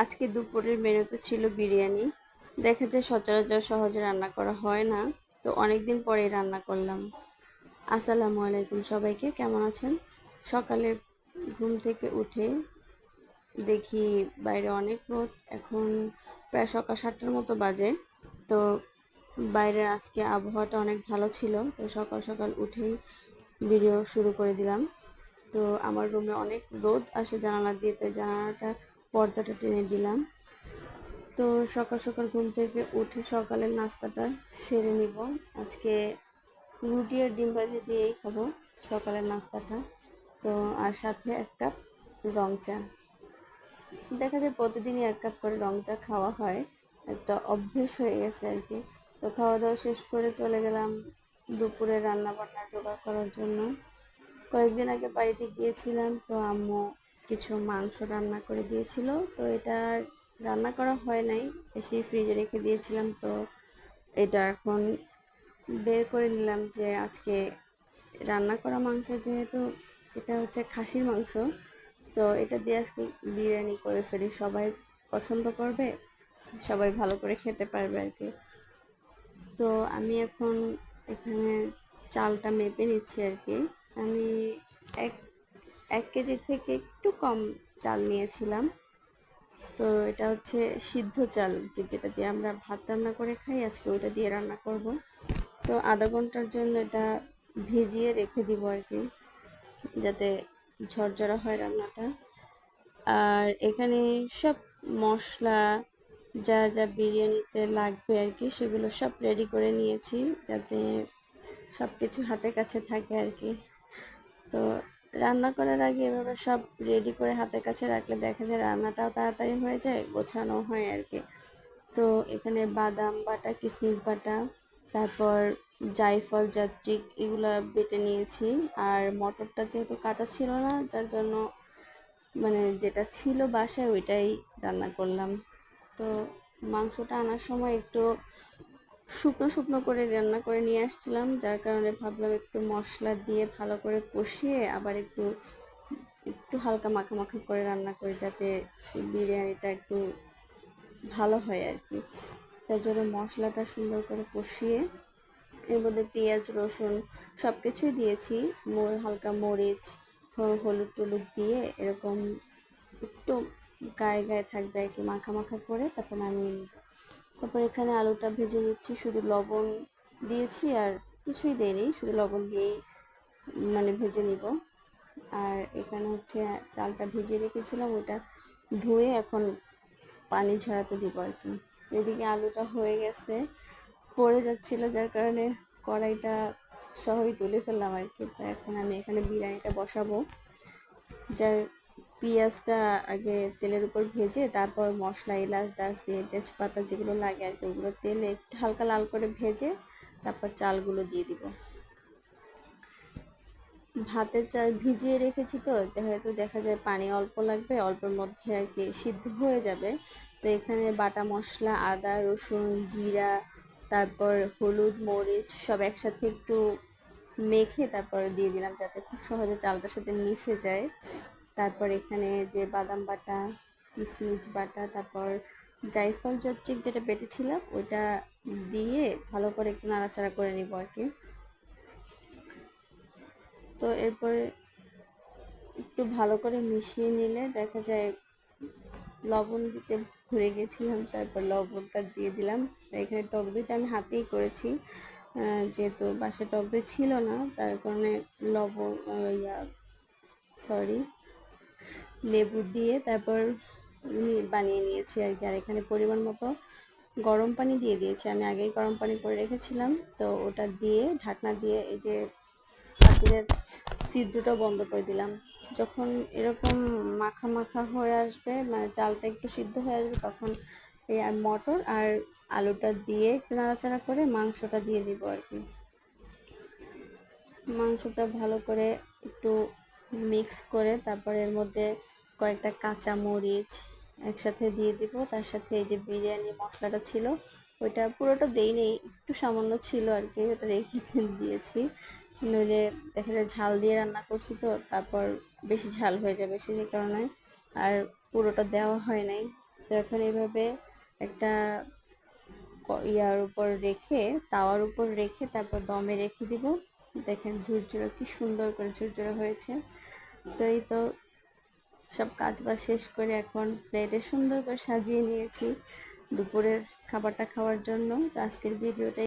আজকে দুপুরের মেনুতে ছিল বিরিয়ানি। দেখা যায় সচরাচর সহজে রান্না করা হয় না, তো অনেকদিন পরেই রান্না করলাম। আসসালামু আলাইকুম সবাইকে, কেমন আছেন? সকালে ঘুম থেকে উঠে দেখি বাইরে অনেক রোদ। এখন প্রায় সকাল 7টার মতো বাজে। তো বাইরে আজকে আবহাওয়াটা অনেক ভালো ছিল, তো সকাল সকাল উঠেই ভিডিও শুরু করে দিলাম। তো আমার রুমে অনেক রোদ আসে জানালা দিয়ে, তো জানালাটা পর্দাটা টেনে দিলাম। তো সকাল সকাল ঘুম থেকে উঠে সকালের নাস্তাটা সেরে নিব। আজকে রুটি আর ডিম ভাজি দিয়েই খাবো সকালের নাস্তাটা। তো আর সাথে এক কাপ রং চা। দেখা যায় প্রতিদিনই এক কাপ করে রং চা খাওয়া হয়, একটা অভ্যেস হয়ে গেছে আর কি। তো খাওয়া দাওয়া শেষ করে চলে গেলাম দুপুরে রান্না বান্না জোগাড় করার জন্য। কয়েকদিন আগে বাড়িতে গিয়েছিলাম, তো আম্মু কিছু মাংস রান্না করে দিয়েছিল। তো এটা রান্না করা হয় নাই, এসে ফ্রিজে রেখে দিয়েছিলাম। তো এটা এখন বের করে নিলাম যে আজকে রান্না করা মাংস, যেহেতু এটা হচ্ছে খাসির মাংস, তো এটা দিয়ে আজকে বিরিয়ানি করে ফেলি। সবাই পছন্দ করবে, সবাই ভালো করে খেতে পারবে আর কি। তো আমি এখন এখানে চালটা মেপে নিচ্ছি আর কি। আমি এক এক কেজি থেকে একটু কম চাল নিয়েছিলাম। তো এটা হচ্ছে সিদ্ধ চাল, যেটা দিয়ে আমরা ভাত রান্না করে খাই, আজকে ওইটা দিয়ে রান্না করব। তো আধা ঘন্টার জন্য এটা ভিজিয়ে রেখে দিব আর কি, যাতে ঝরঝরা হয় রান্নাটা। আর এখানে সব মশলা যা যা বিরিয়ানিতে লাগবে আর কি, সেগুলো সব রেডি করে নিয়েছি, যাতে সব কিছু হাতের কাছে থাকে আর কি। তো রান্না করার আগে এভাবে সব রেডি করে হাতের কাছে রাখলে দেখা যায় রান্নাটাও তাড়াতাড়ি হয়ে যায়, গোছানো হয় আর কি। তো এখানে বাদাম বাটা, কিশমিশ বাটা, তারপর জায়ফল, জাত্রিক এগুলা বেটে নিয়েছি। আর মটরটা যেহেতু কাঁচা ছিল না, যার জন্য মানে যেটা ছিল বাসায় ওইটাই রান্না করলাম। তো মাংসটা আনার সময় একটু শুকনো শুকনো করে রান্না করে নিয়ে আসছিলাম, যার কারণে ভাবলাম একটু মশলা দিয়ে ভালো করে কষিয়ে আবার একটু একটু হালকা মাখা মাখা করে রান্না করি, যাতে বিরিয়ানিটা একটু ভালো হয় আর কি। তার জন্য মশলাটা সুন্দর করে কষিয়ে এর মধ্যে পেঁয়াজ রসুন সব কিছুই দিয়েছি, হালকা মরিচ, হলুদ টলুদ দিয়ে এরকম একটু গায়ে গায়ে থাকবে আর কি, মাখা মাখা করে তারপর নামিয়ে নিব। তারপর এখানে আলুটা ভেজে নিচ্ছি, শুধু লবণ দিয়েছি আর কিছুই দেয়নি, শুধু লবণ দিয়েই মানে ভেজে নিব। আর এখানে হচ্ছে চালটা ভিজিয়ে রেখেছিলাম, ওটা ধুয়ে এখন পানি ঝরাতে দিব আর কি। এদিকে আলুটা হয়ে গেছে, পড়ে যাচ্ছিল, যার কারণে কড়াইটা সহই তুলে ফেললাম আর কি। তো এখন আমি এখানে বিরিয়ানিটা বসাবো। যার পেঁয়াজটা আগে তেলের উপর ভেজে তারপর মশলা, এলাচ, দারচিনি, তেজপাতা যেগুলো লাগে আর কি, ওগুলো তেলে একটু হালকা লাল করে ভেজে তারপর চালগুলো দিয়ে দিব। ভাতের চাল ভিজিয়ে রেখেছি, তো হয়তো দেখা যায় পানি অল্প লাগবে, অল্পের মধ্যে আর কি সিদ্ধ হয়ে যাবে। তো এখানে বাটা মশলা, আদা রসুন জিরা, তারপর হলুদ মরিচ সব একসাথে একটু মেখে তারপর দিয়ে দিলাম, যাতে খুব সহজে চালটার সাথে মিশে যায়। তারপর এখানে যে বাদাম বাটা, কিশমিশ বাটা, তারপর জায়ফল জয়ত্রী যেটা বেটেছিলাম ওইটা দিয়ে ভালো করে একটু নাড়াচাড়া করে নিব আর কি। তো এরপরে একটু ভালো করে মিশিয়ে নিলে দেখা যায় লবণ দিতে ভুলে গেছিলাম, তারপর লবণটা দিয়ে দিলাম। এখানে টক দইটা আমি হাতেই করেছি, যেহেতু বাসায় টক দই ছিল না, তার কারণে লবণ সরি লেবু দিয়ে তারপর বানিয়ে নিয়েছি আর কি। আর এখানে পরিমাণ মতো গরম পানি দিয়ে দিয়েছি, আমি আগেই গরম পানি করে রেখেছিলাম। তো ওটা দিয়ে ঢাকনা দিয়ে এই যে পাতিলের ছিদ্রটা বন্ধ করে দিলাম। যখন এরকম মাখা মাখা হয়ে আসবে, মানে চালটা একটু সিদ্ধ হয়ে আসবে, তখন এই মটর আর আলুটা দিয়ে একটু নাড়াচাড়া করে মাংসটা দিয়ে দিব আর কি। মাংসটা ভালো করে একটু মিক্স করে তারপর এর মধ্যে কয়েকটা কাঁচা মরিচ একসাথে দিয়ে দিব। তার সাথে এই যে বিরিয়ানি মশলাটা ছিল ওইটা পুরোটা দেইনি, একটু সামান্য ছিল আর কি, ওটা রেখে দিয়েছি। নইলে দেখা যায় ঝাল দিয়ে রান্না করছি, তো তারপর বেশি ঝাল হয়ে যাবে সেই কারণে আর পুরোটা দেওয়া হয় নাই। তো তো এখন এভাবে একটা ইয়ার উপর রেখে, তাওয়ার উপর রেখে তারপর দমে রেখে দিব। দেখেন ঝুরঝুরে কি সুন্দর করে ঝুরঝুরে হয়েছে। তো এই তো সব কাজ বাজ শেষ করে এখন প্লেটে সুন্দর করে সাজিয়ে নিয়েছি দুপুরের খাবারটা খাওয়ার জন্য। তো আজকের ভিডিওটা